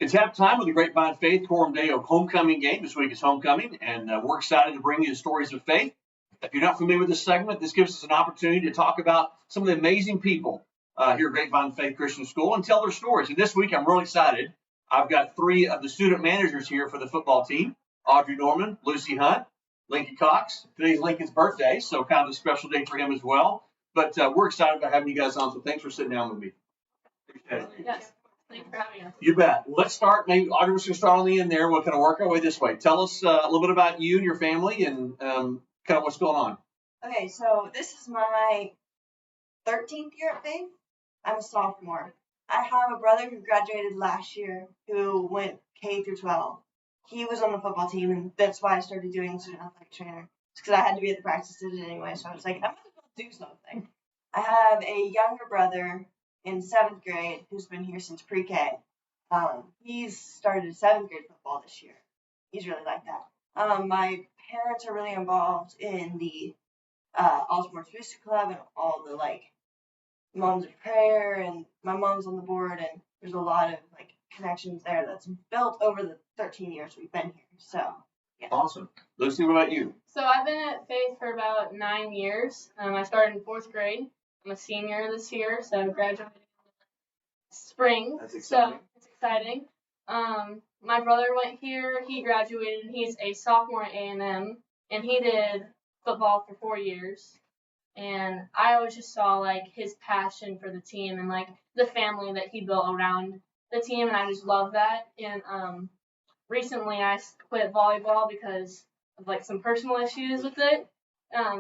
It's halftime of the Grapevine Faith Coram Deo homecoming game. This week is homecoming, and we're excited to bring you the stories of faith. If you're not familiar with this segment, this gives us an opportunity to talk about some of the amazing people here at Grapevine Faith Christian School and tell their stories. And this week, I'm really excited. I've got three of the student managers here for the football team: Audrey Norman, Lucy Hunt, Lincoln Cox. Today's Lincoln's birthday, so kind of a special day for him as well. But we're excited about having you guys on, so thanks for sitting down with me. Yes. Thanks for having us. You bet. Let's start. Maybe Audrey was going to start on the end there. We'll kind of work our way this way. Tell us a little bit about you and your family and kind of what's going on. Okay, so this is my 13th year at Faith. I'm a sophomore. I have a brother who graduated last year who went K through 12. He was on the football team, and that's why I started doing student athletic trainer. It's because I had to be at the practices anyway, so I was like, I might as well do something. I have a younger brother in 7th grade who's been here since pre-K. He's started 7th grade football this year. He's really like that. My parents are really involved in the All Sports Booster Club and all the Moms of Prayer, and my mom's on the board, and there's a lot of connections there that's built over the 13 years we've been here. So yeah. Awesome. Lucy, what about you? So I've been at Faith for about 9 years. I started in 4th grade. I'm a senior this year, so I'm graduating in spring. That's exciting. So it's exciting. My brother went here. He graduated. He's a sophomore at A&M, and he did football for 4 years. And I always just saw his passion for the team and the family that he built around the team, and I just love that. And recently I quit volleyball because of some personal issues with it.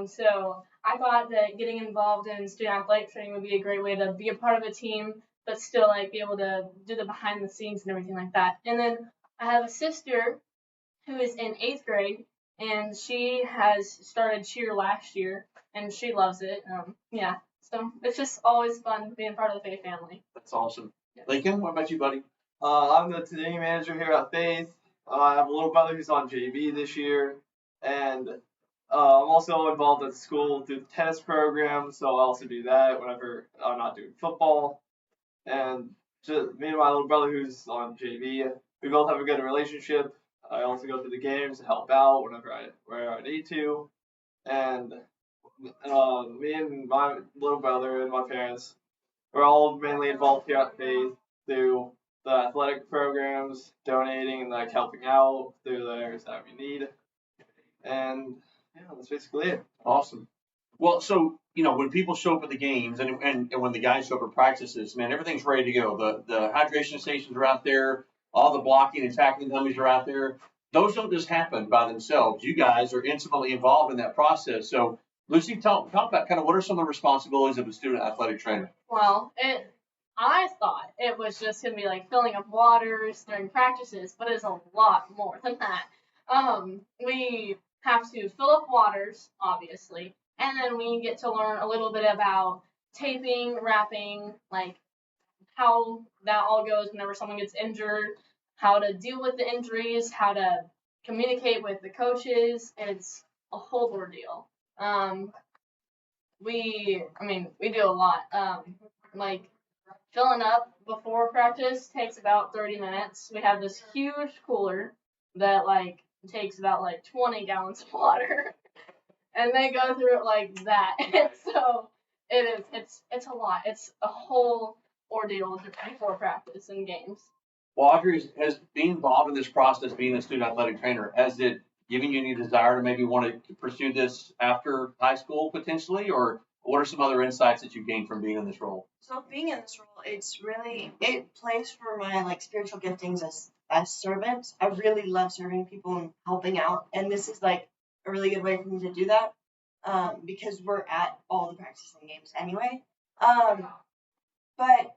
So I thought that getting involved in student athletic training would be a great way to be a part of a team, but still be able to do the behind the scenes and everything like that. And then I have a sister who is in 8th grade, and she has started cheer last year, and she loves it. Yeah, so it's just always fun being part of the Faith family. That's awesome. Lincoln, what about you, buddy? I'm the today manager here at Faith. I have a little brother who's on JV this year, and I'm also involved at school through the tennis program, so I also do that whenever I'm not doing football. And just me and my little brother who's on JV, we both have a good relationship. I also go to the games to help out where I need to. And me and my little brother and my parents, we're all mainly involved here at Faith through the athletic programs, donating and helping out through the areas that we need. And yeah, that's basically it. Awesome. Well, so when people show up at the games and when the guys show up at practices, man, everything's ready to go. The hydration stations are out there, all the blocking and tackling dummies are out there. Those don't just happen by themselves. You guys are intimately involved in that process. So Lucy, talk about kind of what are some of the responsibilities of a student athletic trainer? Well, I thought it was just going to be filling up waters during practices, but it's a lot more than that. We have to fill up waters, obviously, and then we get to learn a little bit about taping, wrapping, how that all goes whenever someone gets injured, how to deal with the injuries, how to communicate with the coaches. It's a whole ordeal. We do a lot. Filling up before practice takes about 30 minutes. We have this huge cooler that takes about 20 gallons of water, and they go through it like that. So it's a lot. It's a whole ordeal before practice and games. Well, Audrey, has being involved in this process, being a student athletic trainer, has it given you any desire to maybe want to pursue this after high school potentially, or what are some other insights that you gained from being in this role? So being in this role, it plays for my spiritual giftings as servant. I really love serving people and helping out, and this is a really good way for me to do that because we're at all the practices and games anyway. But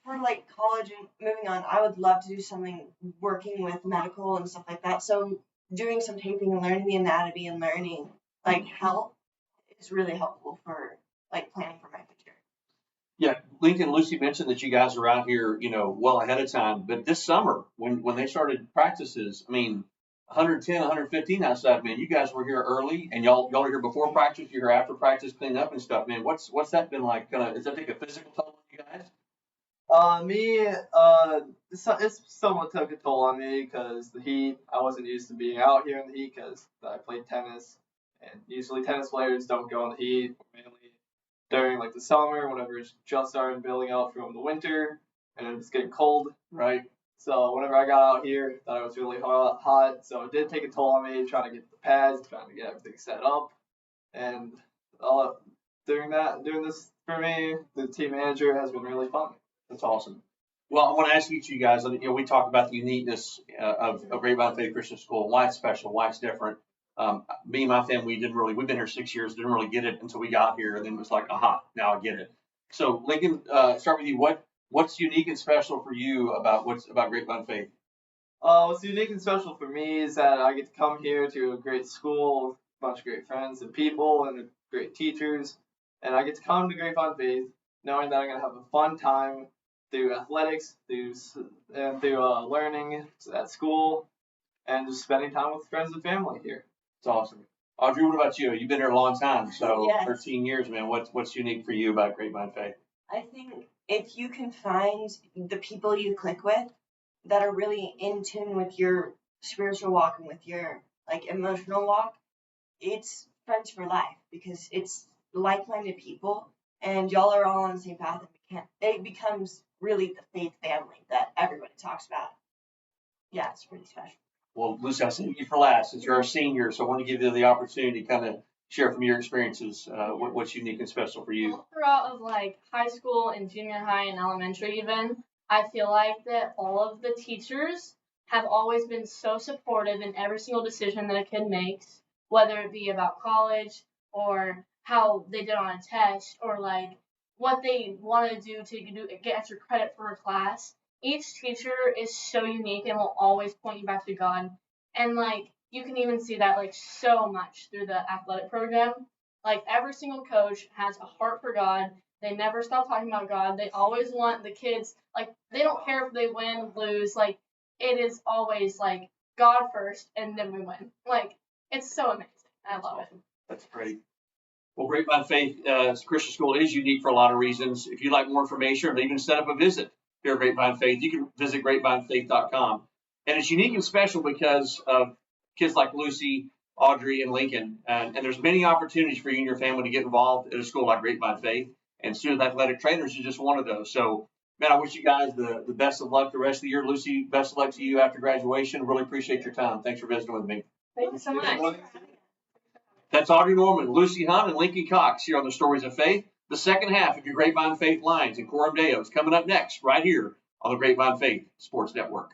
for college and moving on, I would love to do something working with medical and stuff like that. So doing some taping and learning the anatomy and learning health is really helpful for planning for my future. Yeah, Lincoln and Lucy mentioned that you guys are out here, well ahead of time. But this summer, when they started practices, 110, 115 outside, man, you guys were here early, and y'all are here before practice, you're here after practice, cleaning up and stuff, man. What's that been like? Does that take a physical toll on you guys? It's somewhat took a toll on me because the heat. I wasn't used to being out here in the heat because I played tennis, and usually tennis players don't go in the heat, mainly during like the summer, whenever it's just starting building up from the winter, and it's getting cold. Right. So whenever I got out here, thought it was really hot. So it did take a toll on me trying to get the pads, trying to get everything set up, and doing this for me, the team manager has been really fun. That's awesome. Well, I want to ask each of you guys, we talk about the uniqueness of Grapevine Faith Christian School, why it's special, why it's different. Me and my family we've been here 6 years, didn't really get it until we got here, and then it was like, aha, now I get it. So, Lincoln, start with you. What's unique and special for you about Grapevine Faith? What's unique and special for me is that I get to come here to a great school, with a bunch of great friends and people, and great teachers, and I get to come to Grapevine Faith knowing that I'm gonna have a fun time through athletics, through learning at school, and just spending time with friends and family here. It's awesome. Audrey, what about you? You've been here a long time, so Yes. 13 years, man. What's unique for you about Grapevine Faith? I think if you can find the people you click with that are really in tune with your spiritual walk and with your like emotional walk, it's friends for life because it's like-minded people and y'all are all on the same path, and it becomes really the faith family that everybody talks about. Yeah, it's pretty special. Well, Lucy, I saved you for last since you're our senior, so I want to give you the opportunity to kind of share from your experiences what's unique and special for you. All throughout of like high school and junior high and elementary even, I feel like that all of the teachers have always been so supportive in every single decision that a kid makes, whether it be about college or how they did on a test or like what they want to do to get extra credit for a class. Each teacher is so unique and will always point you back to God. And like you can even see that like so much through the athletic program. Like every single coach has a heart for God. They never stop talking about God. They always want the kids, like they don't care if they win, lose, like it is always like God first and then we win. Like it's so amazing. I love it. That's great. Well, Grapevine Faith Christian School is unique for a lot of reasons. If you'd like more information or even set up a visit here at Grapevine Faith, you can visit grapevinefaith.com. And it's unique and special because of kids like Lucy, Audrey, and Lincoln. And there's many opportunities for you and your family to get involved at a school like Grapevine Faith. And student athletic trainers is just one of those. So, man, I wish you guys the best of luck the rest of the year. Lucy, best of luck to you after graduation. Really appreciate your time. Thanks for visiting with me. Thank you so much. That's Audrey Norman, Lucy Hunt, and Lincoln Cox here on the Stories of Faith. The second half of your Grapevine Faith Lines and Coram Deo is coming up next right here on the Grapevine Faith Sports Network.